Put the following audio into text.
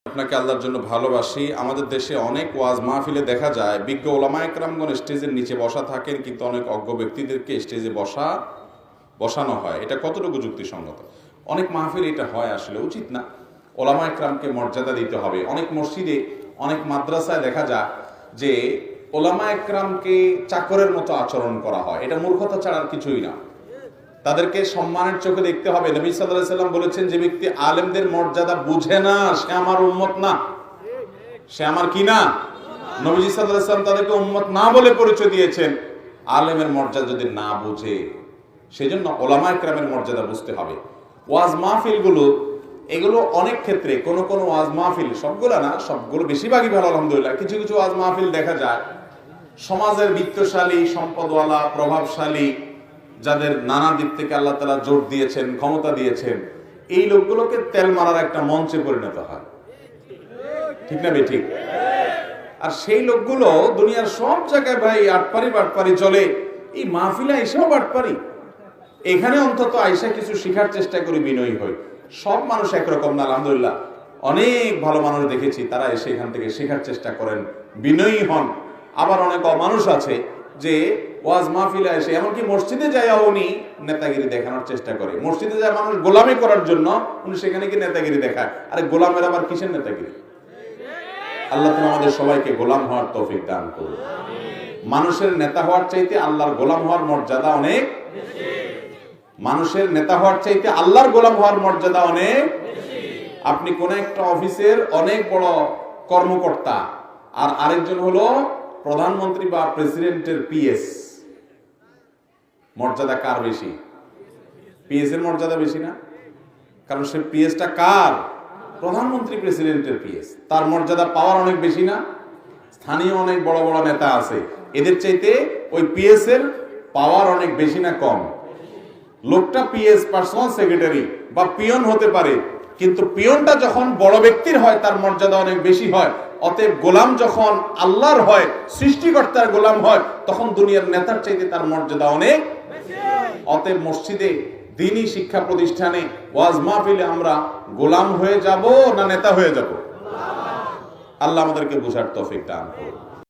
আপনাকে আল্লাহর জন্য ভালোবাসি। আমাদের দেশে অনেক ওয়াজ মাহফিলে দেখা যায় বিজ্ঞ ওলামা একরামগণ স্টেজের নিচে বসা থাকেন, কিন্তু অনেক অজ্ঞ ব্যক্তিদেরকে স্টেজে বসানো হয়। এটা কতটুকু যুক্তিসঙ্গত? অনেক মাহফিল এটা হয়, আসলে উচিত না। ওলামা একরামকে মর্যাদা দিতে হবে। অনেক মসজিদে, অনেক মাদ্রাসায় দেখা যায় যে ওলামা একরামকে চাকরের মতো আচরণ করা হয়। এটা মূর্খতা ছাড়া আর কিছুই না। তাদেরকে সম্মানের চোখে দেখতে হবে। নবী সাল্লাল্লাহু আলাইহি সাল্লাম বলেছেন, যে ব্যক্তি আলেমদের মর্যাদা বুঝে না সে আমার উম্মত না। সে আমার কি না? নবীজি সাল্লাল্লাহু আলাইহি সাল্লাম তাদেরকে উম্মত না বলে পরিচয় দিয়েছেন, আলেমের মর্যাদা যদি না বুঝে। সেজন্য ওলামা ইকরামের মর্যাদা বুঝতে হবে। ওয়াজ মাহফিলগুলো, এগুলো অনেক ক্ষেত্রে কোন ওয়াজ মাহফিল, সবগুলো না, সবগুলো বেশিরভাগই ভালো আলহামদুলিল্লাহ। কিছু কিছু ওয়াজ মাহফিল দেখা যায় সমাজের বিত্তশালী, সম্পদওয়ালা, প্রভাবশালী, যাদের নানা দিক থেকে আল্লাহ তাআলা জোর দিয়েছেন, ক্ষমতা দিয়েছেন, এই লোকগুলোকে তেল মারার একটা মঞ্চে পরিণত হয়। ঠিক না বেঠিক? আর সেই লোকগুলো দুনিয়ার সব জায়গায় ভাই বাটপারি চলে, এই মাহফিলে এসেও বাটপারি। এখানে অন্তত আইসা কিছু শেখার চেষ্টা করি, বিনয়ী হই। সব মানুষ একরকম না আলহামদুলিল্লাহ। অনেক ভালো মানুষ দেখেছি, তারা এসে এখান থেকে শেখার চেষ্টা করেন, বিনয়ী হন। আবার অনেক অমানুষ আছে যে ওয়াজ মাহফিলে এসে, এমনকি মসজিদে যায় উনি নেতাগিরি দেখানোর চেষ্টা করে। মসজিদে যায় মানুষ গোলামি করার জন্য, উনি সেখানে কি নেতাগিরি দেখায়। আরে গোলামের আবার কিসের নেতাগিরি? আল্লাহ তাআলা আমাদের সবাইকে গোলাম হওয়ার তৌফিক দান করুন। মানুষের নেতা হওয়ার চাইতে আল্লাহর গোলাম হওয়ার মর্যাদা অনেক বেশি। মানুষের নেতা হওয়ার চাইতে আল্লাহর গোলাম হওয়ার মর্যাদা অনেক বেশি। আপনি কোন একটা অফিসের অনেক বড় কর্মকর্তা, আর আরেকজন হলো প্রধানমন্ত্রী বা প্রেসিডেন্টের পিএস, মর্যাদা কার বেশি? পিএস এর মর্যাদা বেশি না? কারণ সে পিএসটা কার? প্রধানমন্ত্রী প্রেসিডেন্টের পিএস। তার মর্যাদা পাওয়ার অনেক বেশি না? স্থানীয় অনেক বড় বড় নেতা আছে, এদের চাইতে ওই পিএস এর পাওয়ার অনেক বেশি না কম? লোকটা পিএস, পার্সোনাল সেক্রেটারি বা পিয়ন হতে পারে, কিন্তু পিয়নটা যখন বড় ব্যক্তির হয় তার মর্যাদা অনেক বেশি হয়। অতএব গোলাম যখন আল্লাহর হয়, সৃষ্টিকর্তার গোলাম হয়, তখন দুনিয়ার নেতার চাইতে তার মর্যাদা অনেক বেশি। অতএব মসজিদে, দ্বীনি শিক্ষা প্রতিষ্ঠানে, ওয়াজ মাহফিলে আমরা গোলাম হয়ে যাব না নেতা হয়ে যাব? আল্লাহ আমাদেরকে বুঝার তৌফিক দান করুন।